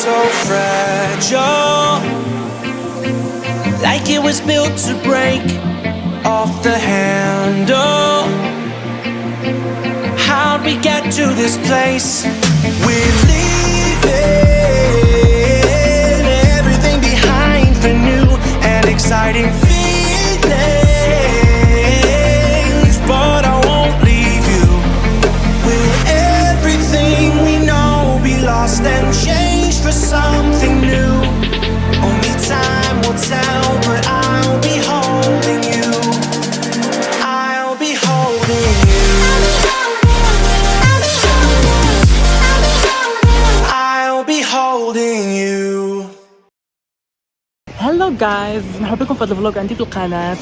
so fragile, like it was built to break off the handle. How'd we get to this place? We're leaving everything behind for new and exciting feelings, but I won't leave you. Will everything we know be lost and changed for something new? Only time will tell, but I'll be holding you. I'll be holding you. I'll be holding you. هلو جايز، مرحبا بكم في هذا الفلوج عندي في القناه.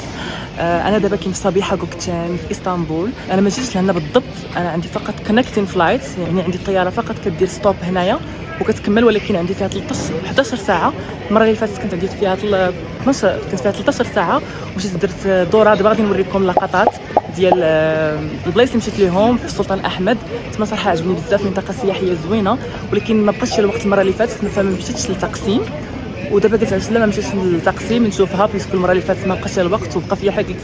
انا دابا كاين في صبيحه كوكتان في اسطنبول. انا ما جيتش لهنا بالضبط، انا عندي فقط كونكتين فلايت، يعني عندي الطياره فقط كدير ستوب هنايا وكتكمل، ولكن عندي فيها 11 ساعه. المره اللي فاتت كنت عندي فيها 12 كنت فيها 13 ساعه ومشيت درت دوره. دابا غادي نوريكم لقطات ديال البلايص اللي مشيت ليهم في السلطان احمد. تما صراحه عجبني بزاف، منطقه سياحيه زوينه، ولكن ما بقاش الوقت المره اللي فاتت، فما مشيتش للتقسيم. ودابا قلت علاش لا ما مشيتش للتقسيم نشوفها، بيسكو المره اللي فاتت ما بقاش الوقت وبقى فيها حاجه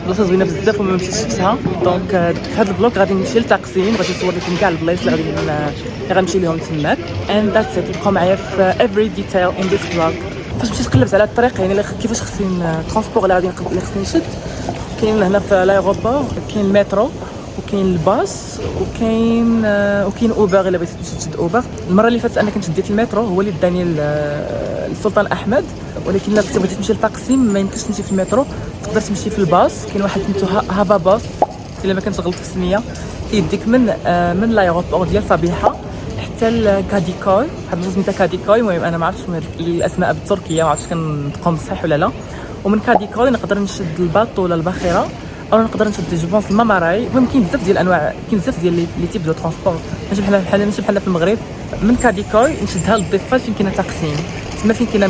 بلاصه زوينه بزاف وما مشيتش شفتها. دونك في هذا الفلوق غادي نمشي للتقسيم، غادي نصور لكم كاع البلايص اللي غنمشي لهم تماك. اند ذاتس ات. بقاو معايا في every detail in this vlog. فاش مشيت قلبت على الطريق، يعني كيفاش خصني ترونسبور اللي خصني نشد. كاين هنا في لايغوبور كاين المترو وكاين الباص وكاين اوبر الا بغيتي تمشي تشد اوبر. المره اللي فاتت انا كنت شديت المترو، هو اللي داني السلطان احمد، ولكن الا بغيتي تمشي للتقسيم ما يمكنش تمشي في المترو، تقدر تمشي في الباص. كاين واحد سميتو هافا باص الا ما كنتش غلط في السميه، كيديك من لايغوبور ديال صبيحه حتى لكاديكوي. واحد البلاصه سميتها كاديكوي. المهم انا ما عرفتش الاسماء بالتركيه، ما عرفتش كنطقهم صحيح ولا لا. ومن كاديكوي نقدر نشد الباطو ولا الباخره، او نقدر نشد جوبونس الممراي. المهم كاين بزاف ديال الانواع، كاين بزاف ديال لي تيب دو ترونسبور، ماشي بحال في المغرب. من كاديكوي نشدها للضفه فين كاين تقسيم، تما فين كاين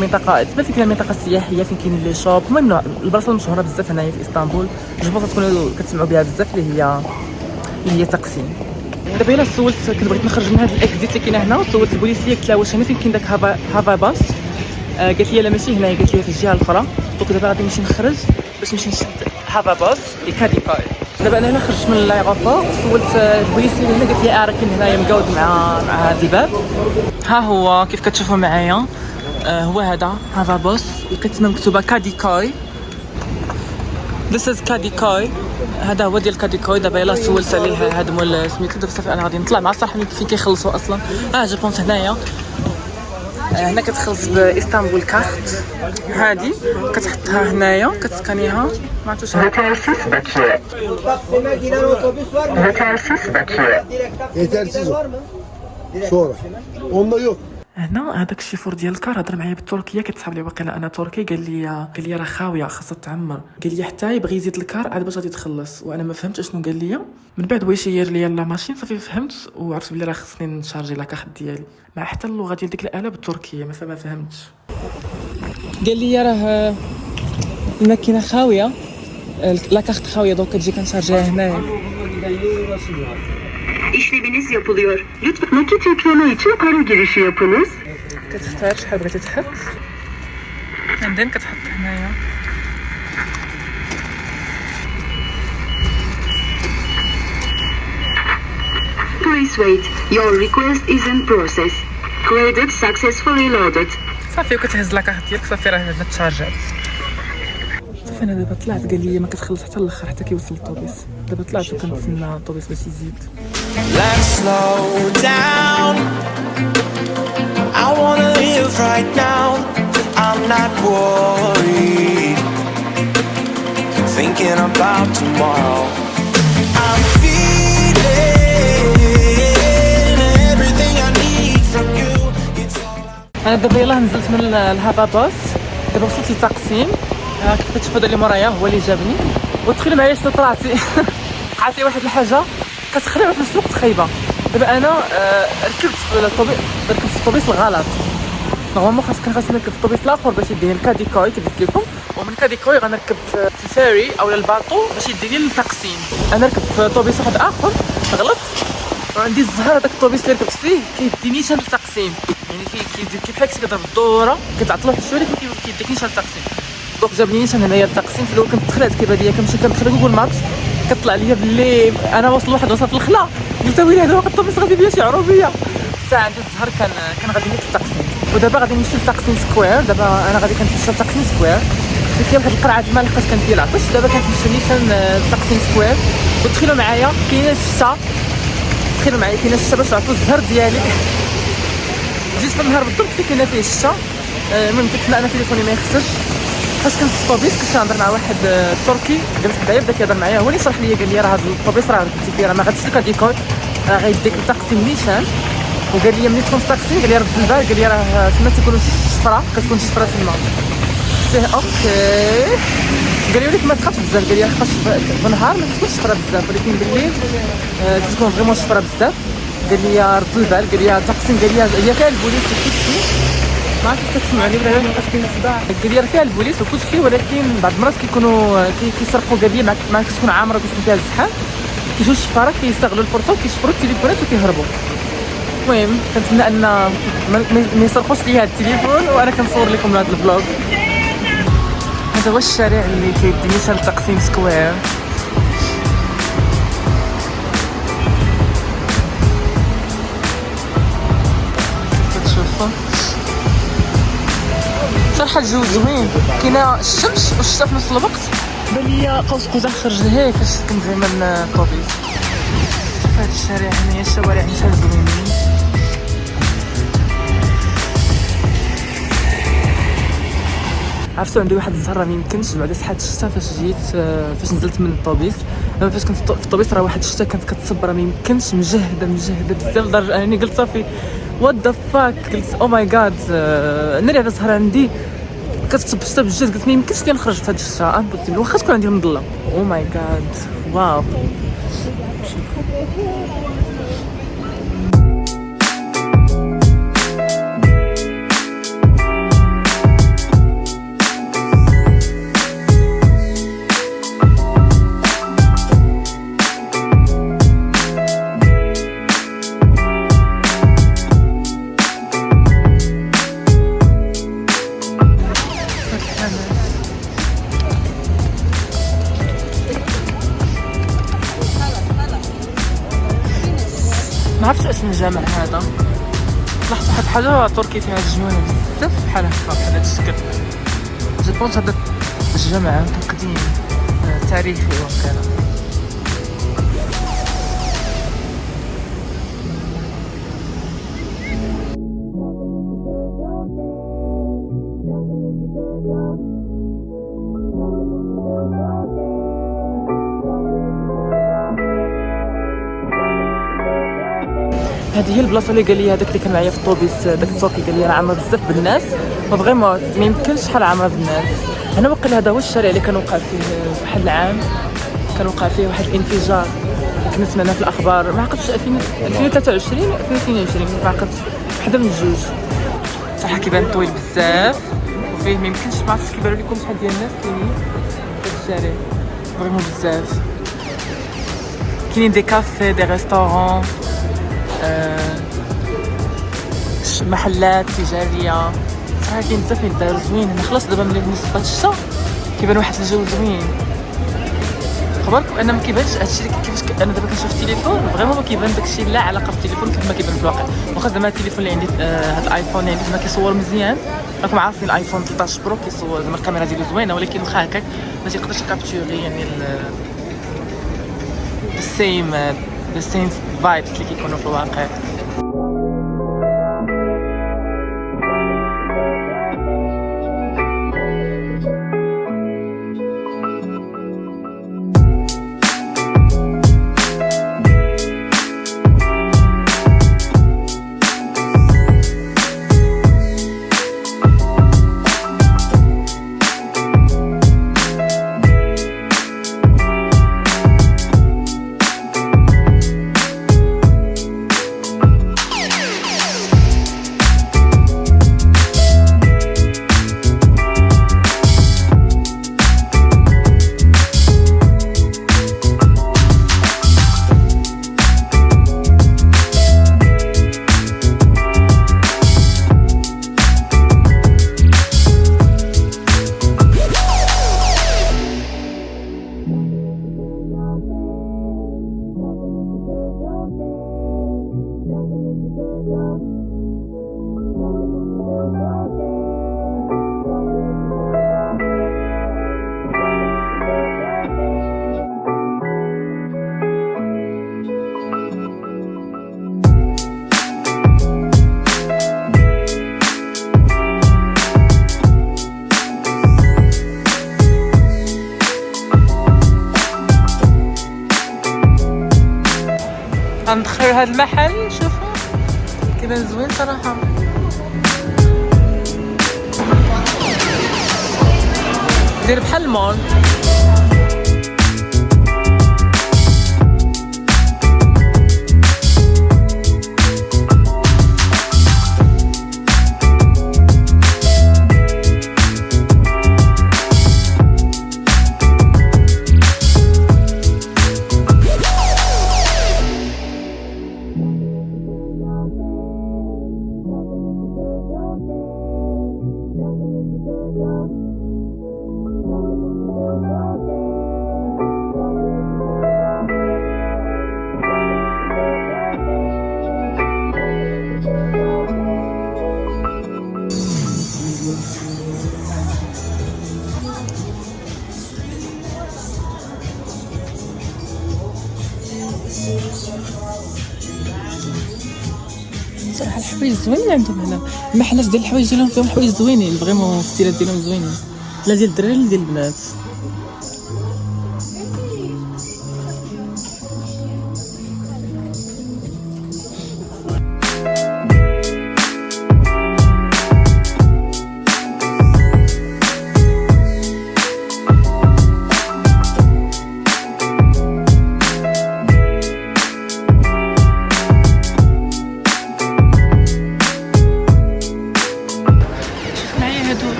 المنطقه السياحيه، فين كاين لي شوب. المهم البلاصه المشهوره بزاف هنايا في اسطنبول، جوبونس تكونوا كتسمعوا بها بزاف، اللي هي تقسيم. دابا الا سولت كنت بغيت نخرج من هذا الاكزيت اللي كاين هنا، سولت البوليسيه قلت لها واش هنا فين كاين داك هافا باص. قالت لي لا ماشي هنايا، قالت لي في الجهه الاخرى. دونك دابا غادي نمشي نخرج باش نمشي نشد هافا باص لكاديكوي. دابا انا هنا خرجت من اللايغوبور، سولت البوليسيه هنا، قالت لي راه كاين هنايا مقود مع هذا الباب. ها هو كيف كتشوفوا معايا، هو هذا هافا باص، لقيت تما مكتوبه كاديكوي. This is كاديكوي، هذا هو ديال كاديكوي. دابا يلا سولت عليه هذا مول سميتو. دابا صافي انا غادي نطلع مع صاحبي فين كيخلصوا اصلا. جو بونس هنايا هنا كتخلص باسطنبول كارت، هادي كتحطها هنايا كتسكانيها. ما عرفتش هنا هذاك الشيفور ديال الكار هضر معايا بالتركيه، كتسحب لي واقيلا انا تركي. قال لي راه خاويه خاصها تعمر. قال لي حتى يبغي يزيد الكار عاد باش غادي تخلص، وانا ما فهمتش شنو قال لي. من بعد هو يشير لي لا ماشين، صافي فهمت وعرفت بلي راه خصني نشارجي لاكارت ديالي مع حتى اللغه ديال ديك الاله بالتركيه، ما فهمتش. قال لي راه الماكينه خاويه، لاكارت خاويه، دونك كتجي كنشارجيها هنايا. İşleminiz yapılıyor. Lütfen nakit yükleme için para girişi yapınız. كتختار شحال بغيتي تحط، عندن كتحط هنايا. Please wait. Your request is in process. Credit successfully loaded. صافي وكتهز لاكارت ديالك، صافي راه تشارجات. صافي انا دابا طلعت، قال لي ما كتخلص حتى الاخر حتى كيوصل الطوبيس. دابا طلعت وكنتسنى الطوبيس باش يزيد. Let's slow down. I wanna live right now. I'm not worried, thinking about tomorrow. I'm feeling everything I need from you. It's all انا دابا يلاه نزلت من الهافا باص، دابا وصلت للتقسيم. كيف كتشوفوا هذا اللي مورايا هو اللي جابني. وتخيلوا معايا شنو طلعت لي. وقعت لي واحد الحاجه كتخرب في نفس الوقت خايبه. دابا انا ركبت في الطوبيس الغلط. نورمالمون خاصني نركب في الطوبيس الاخر باش يديني لكاديكوي كيف قلت لكم، ومن كاديكوي غنركب في الفيري او الباطو باش يديني للتقسيم. انا ركبت في طوبيس واحد اخر غلط، وعندي الزهر هذاك الطوبيس اللي ركبت فيه كيدي نيشان للتقسيم، يعني كيدير كيف هكا كيضرب الدوره كتعطلو واحد شويه ولكن كيديك نيشان للتقسيم. دونك جاب لي نيشان هنايا للتقسيم. في الاول كنت دخلت كيف هادي كنمشي كندخل جوجل مابس كطلع ليا باللي انا واصل واحد وسط الخلا، قلت ويلي هذا واحد الطوبيس غادي بيا شي عروبيه. الساعه عندي الزهر كان غادي نمشي للتقسيم، ودابا غادي نمشي للتقسيم سكوير. دابا انا غادي كنتمشى للتقسيم سكوير، قلت لي واحد القرعه الماء لقيت كان فيها العطش. دابا كنتمشى نيشان للتقسيم سكوير، ودخلوا معايا كاينه الشتا، دخلوا معايا كاينه الشتا باش نعطوا الزهر ديالي. جيت في النهار بالضبط اللي كاينه فيه الشتا. المهم كنت انا تليفوني ما يخسرش، فاش كنت في الطوبيس كنت كنهضر مع واحد تركي جالس حدايا بدا كيهضر معايا، هو اللي شرح لي قال لي راه هذا الطوبيس راه ركبتي فيه راه ما غاديش لك هاد الكود، راه غيديك لتقسيم نيشان. وقال لي ملي تكون في التاكسي قال لي رد البال، قال لي راه تما تيكونوا الشفره، كتكون الشفره تما. قلت اوكي، قال لي ولكن ما تخافش بزاف، قال لي خاص بالنهار ما تكونش الشفره بزاف ولكن بالليل تكون فريمون الشفره بزاف. قال لي رد البال، قال لي التقسيم، قال لي هي فيها البوليس وكلشي، ما عرفتش كتسمعني ولا لا، بقات كاين صداع. قال لي راه فيها البوليس وكلشي ولكن بعض المرات كيكونوا كيسرقوا، قال لي ما كتكون عامره كتكون فيها الزحام، كيجيو الشفاره كيستغلوا الفرصه وكيشفروا التليفونات وكيهربوا. المهم كنتمنى ان ما يسرقوش لي هذا التليفون وانا كنصور لكم هذا الفلوغ. هذا هو الشارع اللي كيدي نيشان لتقسيم سكوير. كتشوفوا صراحه الجو زوين، كاينه الشمس والشتا في نفس الوقت. بان ليا قوس قزح خرج لهيه فاش كنت زعما الطوبيس. شوف هذا الشارع هنايا، الشوارع نتاع زوينين. عرفتوا عندي واحد الزهره ما يمكنش بعد ساعات الشتا فاش جيت، فاش نزلت من الطوبيس. دابا فاش كنت في الطوبيس راه واحد الشتا كانت كتصبر ما يمكنش، مجهده بزاف لدرجه انني قلت صافي وات ذا فاك، قلت او ماي جاد ناري هذا الزهره عندي كتصب الشتا بجد، قلت ما يمكنش لي نخرج في هذا الشتا امبوسيبل، واخا تكون عندي المظله. او ماي جاد واو. ما عرفتش اسم الجامع هذا، لاحظت واحد الحاجه تركي فيها الجوانب بزاف بحال هكا بحال هذا الشكل. جو بونس هذا الجامع قديم تاريخي وكذا. هذه هي البلاصه اللي قال لي هذاك اللي كان معايا في الطوبيس، داك التركي قال لي راه عامره بزاف بالناس، وفريمون ما يمكنش شحال عامره بالناس. هنا وقيلا هذا هو الشارع اللي كان وقع فيه واحد العام، كان وقع فيه واحد الانفجار كنا سمعنا في الاخبار، ما عقلتش 2023 2022 ما عقلت، وحده من الجوج. صح كيبان طويل بزاف وفيه ما يمكنش، ما عرفتش كيبانوا لكم شحال ديال الناس كاينين في الشارع فريمون بزاف. كاينين دي كافي دي ريستورون، محلات تجاريه، صراحه كاين بزاف من الدار زوين هنا. خلاص دابا ملي نصبات الشتا كيبان واحد الجو زوين. خبركم انا ما كيبانش هادشي كيفاش انا دابا كنشوف التليفون فريمون ما كيبان داكشي لا علاقه بالتليفون كيف ما كيبان في الواقع. واخا زعما التليفون اللي عندي هاد الايفون اللي عندي ما كيصور مزيان، راكم عارفين الايفون 13 برو كيصور زعما الكاميرا ديالو زوينه، ولكن واخا هكاك ما تيقدرش يكابتوري يعني السيم فايبس اللي كيكونوا في الواقع. هذا المحل شوفوا كيبان زوين صراحه. دير بحال المول. صراحه الحوايج زوينين عندهم هنا، المحلات ديال الحوايج ديالهم فيهم حوايج زوينين فريمون، الستيلات ديالهم زوينين، لا ديال الدراري لا ديال البنات.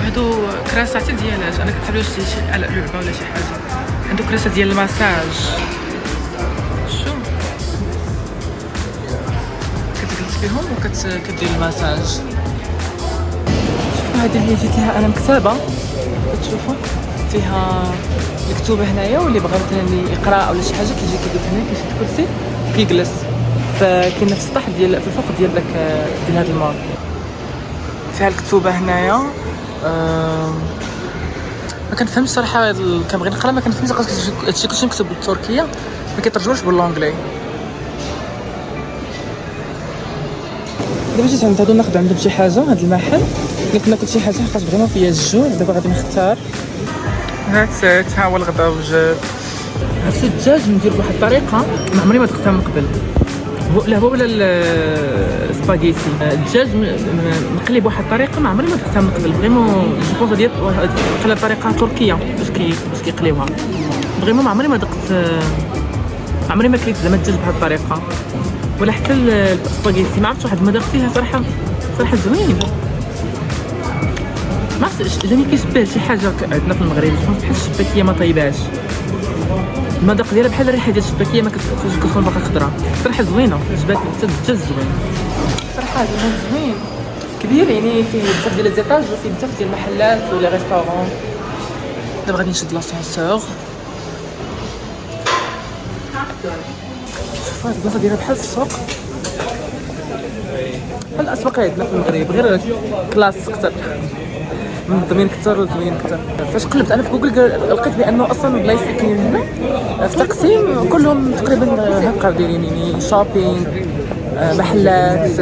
هادو كراسات ديالات، انا كنت حابه شي لعبه ولا شي حاجه. عنده كراسه ديال المساج، شو كتجلس فيهم وكدير المساج. شوفوا هذه اللي جيت لها انا مكتبه، كتشوفوا فيها مكتوبه هنايا، واللي بغى مثلا يقرا ولا شي حاجه كيجي كيجلس هنا، كيشد كرسي كيجلس. فكاين في السطح ديال في الفوق ديال داك ديال هذا المول فيها الكتوبه هنايا. ما كنفهمش صراحه، كنبغي نقرا ما كنفهمش هادشي كلشي مكتوب بالتركيه، ما كيترجموش باللونجلي. دابا جيت عند هادو ناخذ عندهم شي حاجه، هاد المحل قلت ناكل شي حاجه حقاش فريمون فيا الجوع. دابا غادي نختار. هات ها هو الغدا وجات. هادشي الدجاج ندير بواحد الطريقه ما عمري ما ذقتها من قبل. لا هو ولا السباغيتي، الدجاج مقلي بواحد الطريقه ما عمري ما ذقتها من قبل فريمون. جو بونس ديال بحال طريقه تركيه باش كيقليوها فريمون. ما عمري ما ذقت، عمري ما كليت زعما الدجاج بهاد الطريقه، ولا حتى السباغيتي ما عرفتش واحد المذاق فيها صراحه زوين. ما عرفتش جاني كيشبه شي حاجه عندنا في المغرب، بحال الشباكيه ما طيباش، المذاق ديالها بحال الريحه ديال الشباكيه ما كتكون باقا خضراء. صراحه زوينه، عجبتني حتى الدجاج زوين صراحه. المول زوين كبير، يعني فيه بزاف ديال ليزيطاج وفيه بزاف ديال المحلات ولا ريستورون. دابا غادي نشد لاسانسور. شوف هاد البلاصه دايره بحال السوق، بحال الاسواق عندنا في المغرب، غير كلاس اكثر، منظمين اكثر وزوين اكثر. فاش قلبت انا في جوجل لقيت بانه اصلا البلايص اللي كاينين هنا في تقسيم كلهم تقريبا هكا دايرين، يعني شوبينغ، محلات،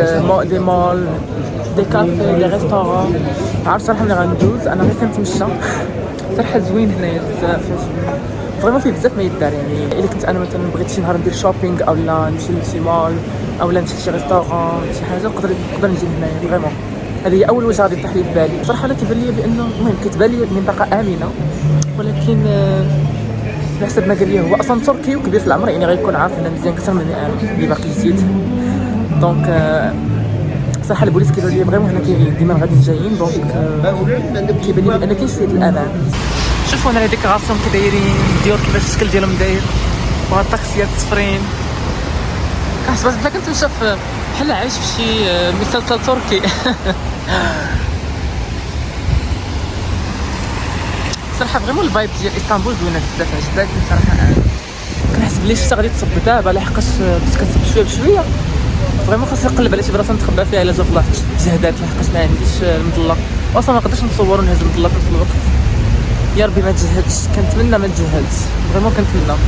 دي مول، دي كافي، دي ريستورون. عارف صراحه ملي غندوز انا غير كنتمشى. صراحه زوين هنايا بزاف، فريمون فيه بزاف ما يدار. يعني الا كنت انا مثلا بغيت شي نهار ندير شوبينغ او لا نمشي لشي مول او لا نمشي لشي ريستورون شي حاجه، نقدر نجي هنايا فريمون. هذه هي اول وجهه غادي تطيح لي في بالي صراحه. انا كيبان لي بانه المهم كتبان لي منطقه امنه، ولكن على حسب ما قال لي هو اصلا تركي وكبير في العمر، يعني غيكون عارف هنا مزيان اكثر مني انا اللي باقي جديد. دونك صراحه البوليس كيبان لي فريمون هنا كاينين ديما غادي جايين، دونك كيبان لي بان كاين شويه الامان. شوفوا هنا لي ديكوراسيون كي دايرين، الديور كيفاش الشكل ديالهم داير، وهاد الطاكسيات الصفرين. كنحسب بلا كنت نشوف بحال عايش في شي مسلسل تركي. صراحه فريمون الفايب ديال اسطنبول زوينه بزاف، عجبتني صراحه. كنحس بلي الشتا غادي تصب دابا، لحقاش بديت كتصب شويه بشويه. فريمون خاصني نقلب على شي بلاصه نتخبى فيها الا جا الله جهدات، لحقاش ما عنديش المظله، اصلا ما نقدرش نصور ونهز المظله في نفس الوقت. يا ربي ما تجهدش، كنتمنى ما تجهدش فريمون، كنتمنى.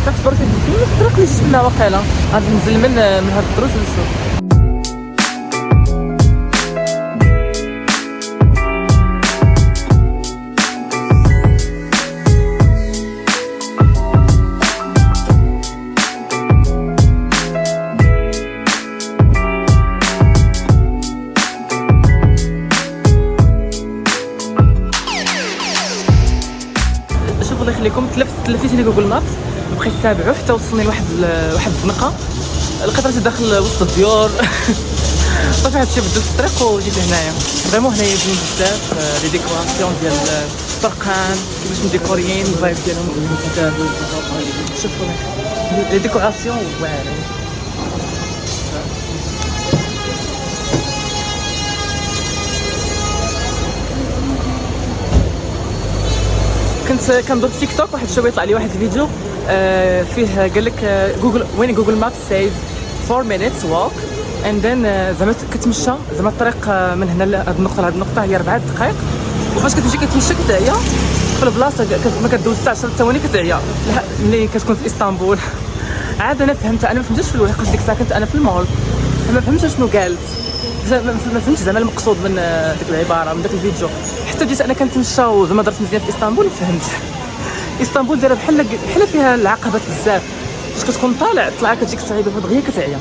كتبرك فين الطريق اللي جيت منها واقيلا غادي ننزل من هاد الدروج ونشوف. لكم تلفيت لي جوجل مابس بقيت تابعو حتى وصلني لواحد الزنقه، لقيت راسي داخل وسط الديور. صافي هادشي بدلت الطريق وجيت لهنايا. فريمون هنايا زوين بزاف، لي ديكوراسيون ديال الطرقان كيفاش مديكوريين، الفايب ديالهم زوين بزاف. شوفوا لي ديكوراسيون واعرين. كنت كندور في تيك توك، واحد الشويه يطلع لي واحد الفيديو فيه قال لك جوجل ماب سيز 4 minutes walk and then زعما كتمشى، زعما الطريق من هنا لهاد النقطه لهاد النقطه هي 4 دقائق، وفاش كتمشي كتمشى كتعيا في البلاصه ما كدوز حتى 10 ثواني كتعيا ملي كتكون في اسطنبول. عاد انا ما فهمتش في الاول، لقيت ديك الساعه كنت انا في المول ما فهمتش شنو قالت، ما فهمتش زعما المقصود من ديك العباره من داك الفيديو. حتى جيت انا كنتمشى وزعما درت مزيان في اسطنبول وفهمت. اسطنبول دايره بحال فيها العقبات بزاف، فاش كتكون طالع كتجيك صعيبه دغيا كتعيا.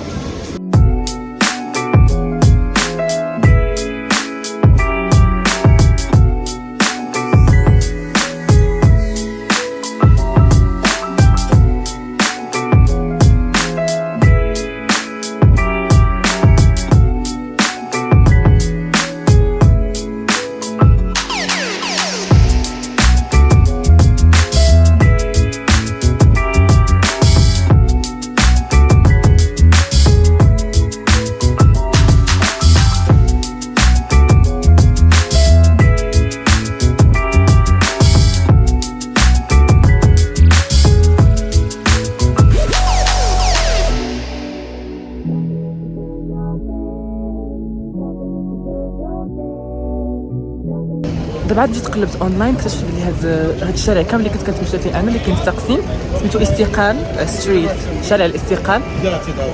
دابا عاد جيت قلبت اونلاين، اكتشفت بلي هاد الشارع كامل اللي كنت كنتمشى فيه انا اللي كاين في تقسيم سميتو استقلال ستريت، شارع الاستقلال.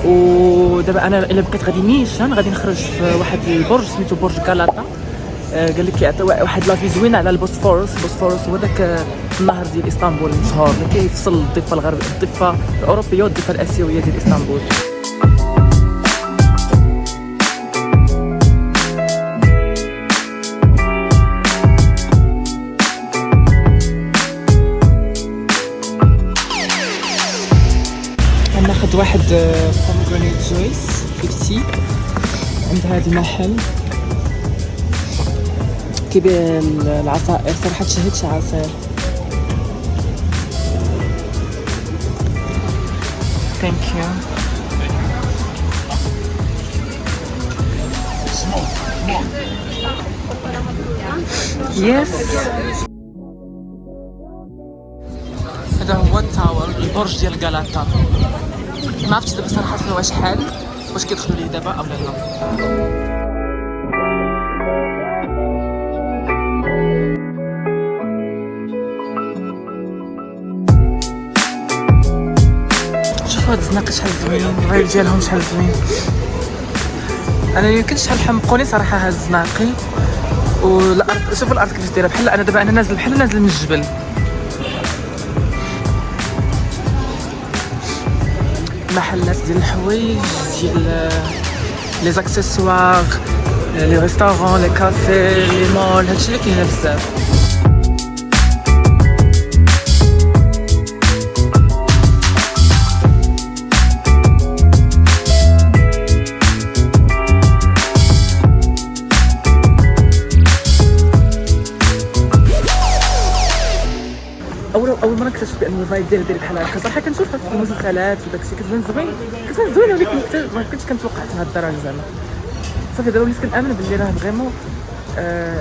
ودابا انا الا بقيت غادي نيشان غادي نخرج في واحد البرج سميتو برج غالاطا. قال لك كيعطي واحد لافي زوينه على البوسفورس هو داك النهر ديال اسطنبول المشهور اللي كيفصل الضفه الغربيه الضفه الاوروبيه والضفه الاسيويه ديال اسطنبول. ناخذ واحد pomegranate جويس 50 عند هذا المحل كيبيع العصائر. صراحه تشهيت شي عصير. ثانك يو. يس هذا هو التاور البرج ديال غالاطا. ما عرفتش دابا صراحه واش حال واش كيدخلوا ليه دابا او لا. شوفوا هاد الزناقه شحال زوين، الفايب ديالهم شحال زوين. انا يمكنش شحال حمقوني صراحه هاد الزناقي. والارض شوفوا الارض كيفاش دايره، بحال انا دابا نازل من الجبل. محلات ديال الحوايج ديال لي زاكسيسوار، لي ريستورون، لي كافي، لي مول، هادشي اللي كاين هنا بزاف. اول مره اكتشفت بان الفايب ديالي بحال هكا. صراحه كنشوفها في المسلسلات وداكشي كتبان زوينه، ولكن ما كنتش كنتوقع لهاد الدرجه زعما. صافي دابا وليت كنامن باللي راه فريمون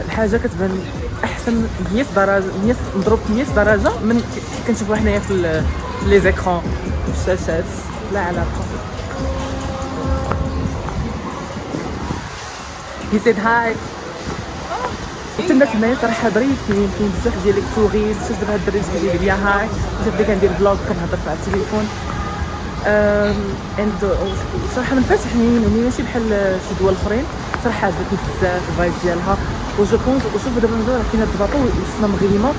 الحاجه كتبان احسن 100 درجه، 100 مضروب 100 درجه من كنشوفوها حنايا في لي زيكرون في الشاشات. لا علاقه. He said hi. حتى الناس هنايا صراحه ظريفين، كاين بزاف ديال لي توريست. شفت دابا هاد الدري كيجي ليا هاي، شفت بلي كندير فلوغ كنهضر على التليفون. اند صراحه منفتحين يعني ماشي بحال شي دول اخرين. صراحه عجبتني بزاف الفايب ديالها. وجو كونت وشوف دابا مزال كاين هاد الباطو وسطنا مغيمه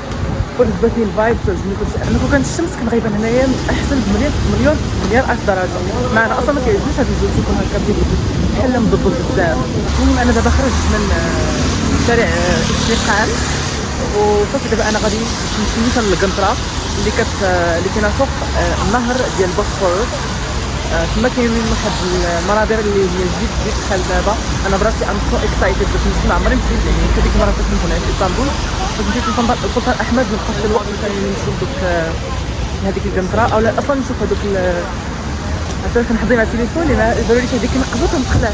وعجبتني الفايب. عجبني كلشي. انا كون كانت الشمس كان غايبه هنايا احسن بمليون الف درجه. معنا اصلا ما كيعجبنيش هاد الجو يكون هكا بحال مضبط بزاف. المهم انا دابا خرجت من شارع استقلال وصافي. دابا انا غادي نمشي للقنطره اللي كاينه فوق النهر ديال بوسفورس. تما كاينين واحد المناظر اللي هي جد بحال دابا. انا براسي ام سو اكسايتد باش نمشي، ما عمري مشيت يعني هذيك المره فاش كنت هنا في اسطنبول، فاش مشيت للسلطان احمد ما بقاش الوقت باش نمشي لدوك هذيك القنطره او لا اصلا نشوف هذوك عرفتي كنحضي مع التليفون لان قالوا لي هذيك نقزو كنتخلع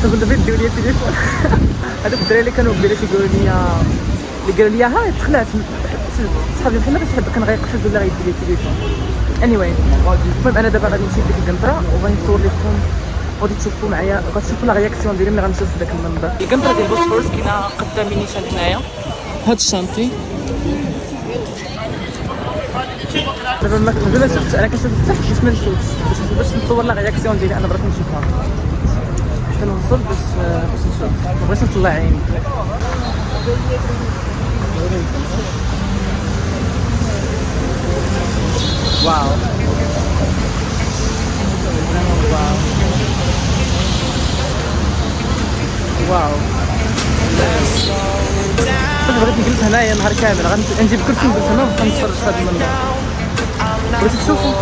كنقول دابا ديو لي التليفون. هذوك الدراري اللي كانوا قبيله تيقولوا لي ها تخلعت صحابي بحال ما كنحب كان غيقفز ولا غيدير لي التليفون. anyway المهم انا دابا غادي نمشي لديك القنطره وغادي نصور لكم، غادي تشوفوا معايا، غتشوفوا لا رياكسيون ديالي ملي غنمشيو في داك المنظر. القنطره ديال بوسفورس كاينه قدامي نيشان هنايا هاد الشانطي. دابا مازال ما شفتش، انا كنشوف التحت باش ما نشوفش باش نصور لا رياكسيون ديالي انا براسي نشوفها حتى نوصل باش نشوف، ما بغيتش نطلع عيني. واو واو كنت بغيت نجلس هنايا نهار كامل، غنجيب كرسي نجلس هنا ونتفرج في هذا المنظر. بغيتو تشوفوا.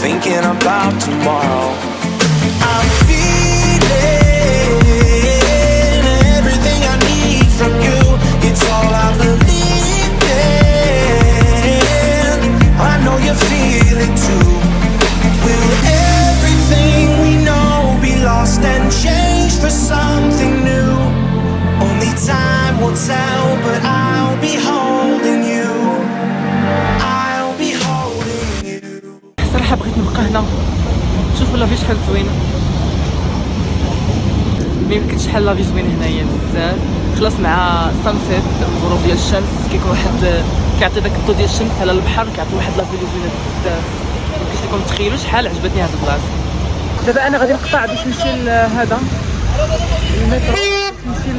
Thinking about tomorrow. I'm feeling everything I need from you. It's all I believe in. I know you feel it too. Will everything we know be lost and changed for something new? Only time will tell, but I'll be holding you. I'll be holding you. صراحة بغيت نبقى هنا. شوفوا لافي شحال زوينة، ميمكنش شحال لافي زوينة هنايا بزاف. خلاص مع السانسيت الغروب ديال الشمس كيكون واحد كيعطي داك الضو ديال الشمس على البحر، كيعطي واحد لافي زوينة بزاف. ميمكنش لكم تخيلوا شحال عجبتني هاد البلاصة. دابا انا غادي نقطع باش نمشي لهذا المترو، نمشي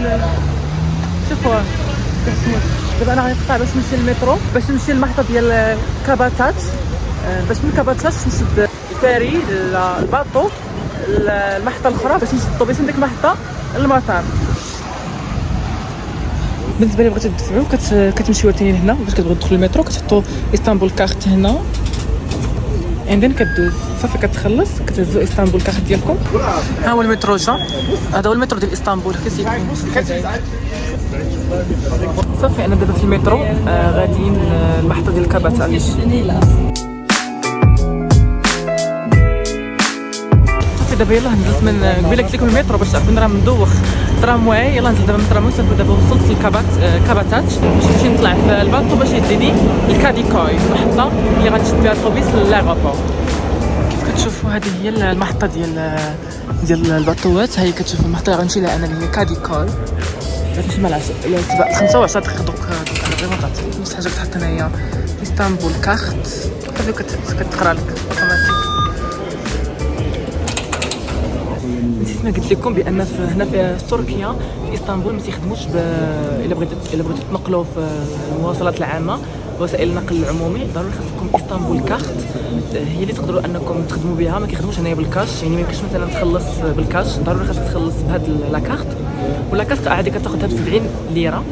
شوفوا دابا انا غادي نقطع باش نمشي للمترو، باش نمشي للمحطة ديال كاباتات، باش من كاباتات نشد الفاري الباطو المحطة الأخرى باش نشد الطوبيس من ديك المحطة للمطار. بالنسبة لي بغيتو تدفعوا كتمشيو ثاني لهنا باش كتبغيو تدخلوا المترو، كتحطوا اسطنبول كارت هنا عندن كدوز صافي كتخلص كتهزوا اسطنبول كارت ديالكم. ها هو المترو جا، هذا هو المترو ديال اسطنبول كتجيكم صافي. انا دابا في المترو غاديين للمحطة ديال كاباتات. دابا يلاه نزلت من قبيله قلت لكم المترو باش تعرفوا راه مدوخ ترامواي. يلاه نزلت دابا من الترامواي صافي دابا وصلت لكاباتات باش نمشي نطلع في الباطو باش يديني الكاديكوي المحطه اللي غنشد فيها الطوبيس للاغوبور. كيف كتشوفوا هذه هي المحطه ديال الباطوات. هي كتشوفوا المحطه اللي غنمشي لها انا اللي هي كاديكوي. غنمشي مع 25 دقيقه دوك انا فريمون طلعت نفس الحاجه كتحط هنايا اسطنبول كارت صافي كتقرا لك اوتوماتيك. نسيت ما قلت لكم بان هنا في تركيا في اسطنبول ما تيخدموش الا بغيتو تنقلوا في المواصلات العامه وسائل النقل العمومي ضروري خاصكم اسطنبول كارت، هي اللي تقدروا انكم تخدموا بها. ما كيخدموش هنايا بالكاش، يعني ما يمكنش مثلا تخلص بالكاش، ضروري خاصك تخلص بهاد لاكارت. ولا كارت عادي كتاخذها ب 70 ليره،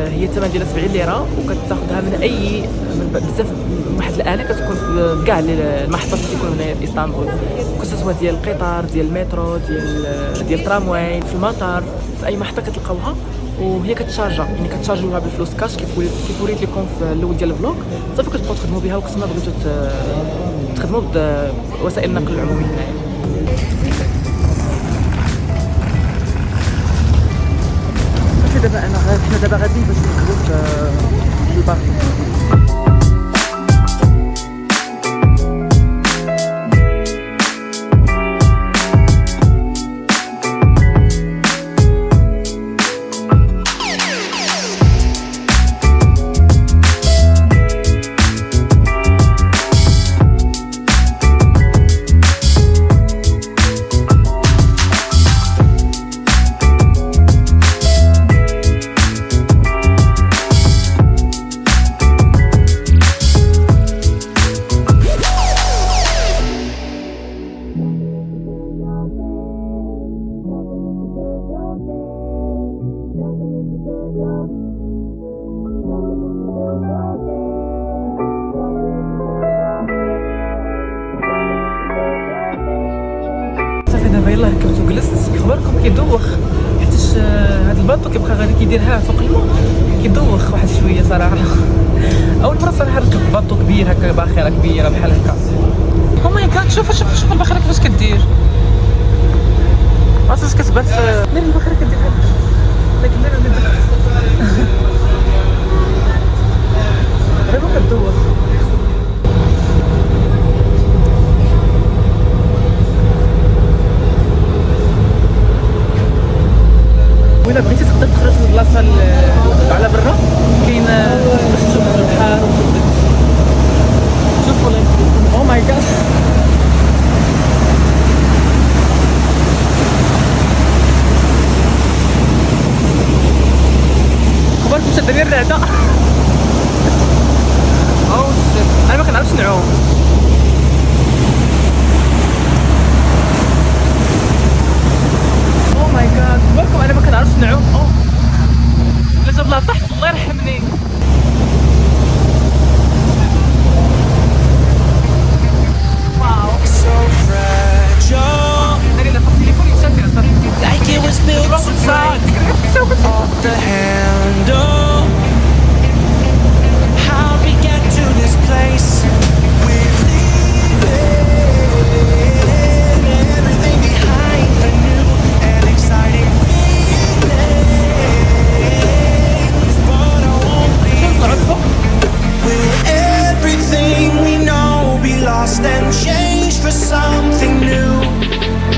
هي الثمن ديالها 70 ليره وكتاخذها من اي بزاف واحد الاله كتكون كاع المحطات اللي كيكونوا هنايا في اسطنبول، كسوا ديال القطار ديال المترو ديال الترامواي في المطار في اي محطه كتلقاوها وهي كتشارجا، يعني كتشارجوها بالفلوس كاش كيف وريت لكم في الاول ديال الفلوق. صافي كتبقاو تخدموا بها وقت ما بغيتو تخدموا بوسائل النقل العمومي هنايا. دابا حنا دابا غاديين باش نركبوا في الباص. يلاه ركبت وجلست. خبركم كيدوخ حيتاش هاد الباطو كيبقى غادي كيديرها فوق الماء كيدوخ واحد شويه صراحه. اول مره صراحه نركب باطو كبير هكا، باخره كبيره بحال هكا. او ماي جاد شوف الباخره كيفاش كدير. عرفتي واش كتبان غير الباخره كدير هكا، لكن لا غير كدوخ. وإلا بغيتي تقدر تخرج من البلاصه على برا، كاين باش تشوف البحر وتبدا شوفوا لي. او ماي جاد خبركم شدني الرعده. او انا ما كنعرفش نعوم. او ماي جاد خبركم انا ما كنعرفش نعوم. او الا جاب لها طحت الله يرحمني. So fragile, like it was built to break off the handle. How'd we get to this place? We're leaving everything behind for new and exciting feelings, but I won't leave you. Will everything we know be lost and changed for something new?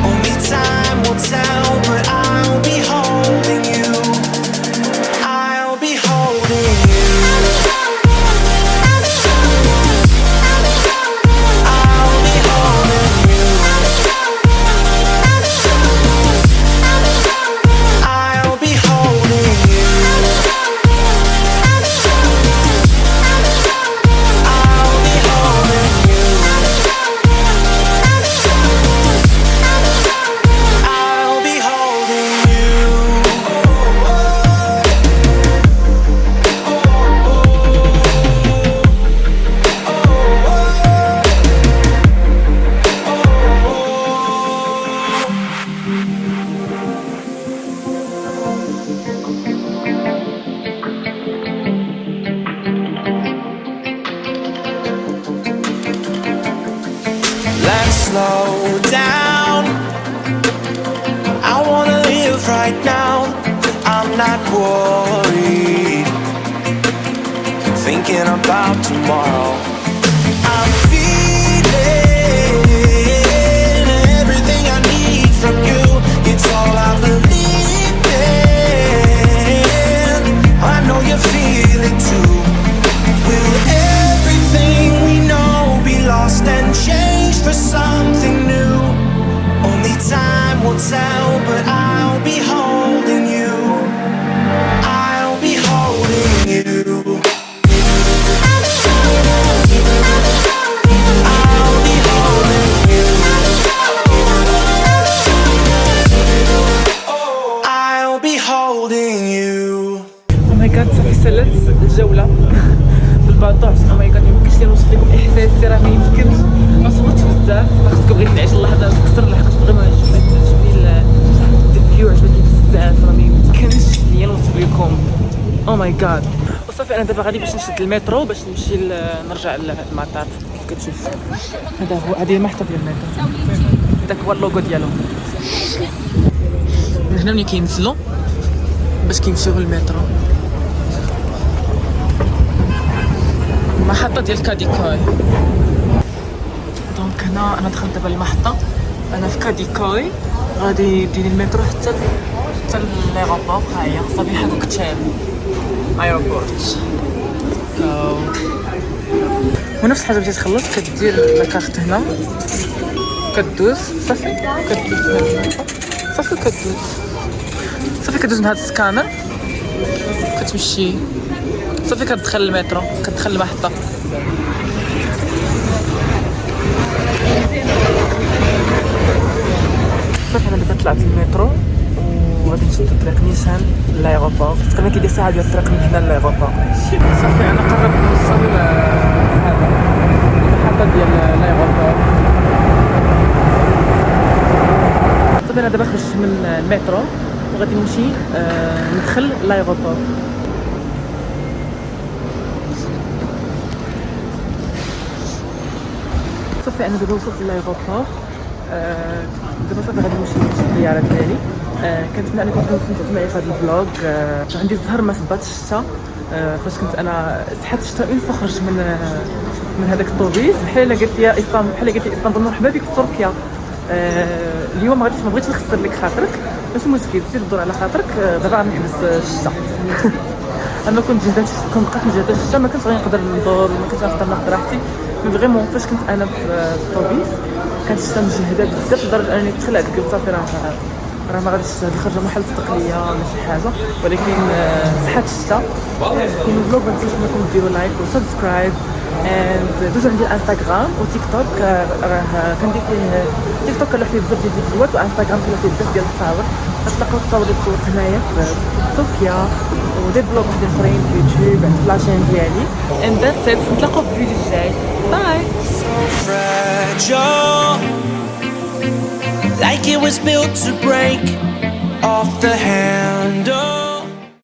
Only time will tell, but I'll be holding you. I'll be holding you. I'll be holding you. I'll be holding you. I'll be holding you. I'll be holding you. Let's slow down. I wanna live right now. I'm not worried, thinking about tomorrow. I'm feeling everything I need from you. It's all I believe in. I know you feel it too. Will everything we know be lost and changed for something new? Only time will tell, but I'll be holding you. I'll be holding you. I'll be holding you. I'll be holding you. او ماي جاد صافي سالات الجوله بالباطو. او ماي جاد ميمكنش لي نوصف لكم احساسي، راه ميمكنش. ما صبرتش بزاف، خاصكم غير نعيش اللحظه اكثر لحقاش بغي ما عجبني الفيو، عجبتني بزاف، راه ميمكنش لي نوصف لكم. او ماي جاد. وصافي انا دابا غادي باش نشد المترو باش نمشي نرجع للمطار. كيف كتشوف هذا هو، هذه المحطه ديال المترو، هذاك هو اللوغو ديالو. من هنا ملي كينزلوا باش كيمشيو للمترو. المحطة ديال كاديكوي. دونك هنا انا دخلت دابا المحطة، انا في كاديكوي، غادي يديني المترو حتى ليغوبور. ها هي صبيحة كوكتيل ايروبورت. ونفس الحاجة بغيتي تخلص كدير لاكارت هنا، كدوز صافي، كدوز هنا صافي، صافي كدوز من هاد السكانر، كتمشي صافي كتدخل المترو، كتدخل المحطة. صافي انا دابا طلعت المترو وغادي نشد الطريق نيشان لايغوبور. تقريبا كيدير ساعة ديال الطريق من هنا لايغوبور. صافي انا قربت نوصل هذا المحطة ديال لايغوبور. صافي انا دابا خرجت من المترو وغادي نمشي ندخل لايغوبور. صافي انا دابا وصلت لايغوبور. دابا صافي غادي نمشي الطياره ديالي. كنتمنى انكم تكونوا استمتعتوا معايا في هذا الفلوغ. عندي الزهر ما صباتش الشتا فاش كنت انا سحات الشتا اون فوا خرجت من هذاك الطوبيس. بحال قالت لي اسطنبول مرحبا بك في تركيا. اليوم ما بغيتش نخسر لك خاطرك، ماشي مشكل سير دور على خاطرك. دابا غادي نحبس الشتا. انا كنت بقيت مجهده الشتا ما كنتش غادي نقدر ندور، ما كنتش غنقدر ناخذ راحتي. مي فريمون فاش كنت انا في الطوبيس كانت الشتا مجهده بزاف لدرجه انني تخلعت قلت صافي راه ما غاديش هذه الخرجه محل تقنيه ماشي حاجه، ولكن صحات الشتا. كاين الفلوغ ما تنساوش انكم ديروا لايك وسبسكرايب دوزو عندي الانستغرام وتيك توك. راه كندير فيه تيك توك كنلوح فيه بزاف ديال الفيديوهات وانستغرام كنلوح فيه بزاف ديال التصاور. غتلقاو التصاور اللي تصورت هنايا في تركيا ودي فلوغ وحدين اخرين في يوتيوب عند لاشين ديالي. اند ذاتس ات، نتلاقاو في الفيديو الجاي. باي. Fragile, like it was built to break off the handle.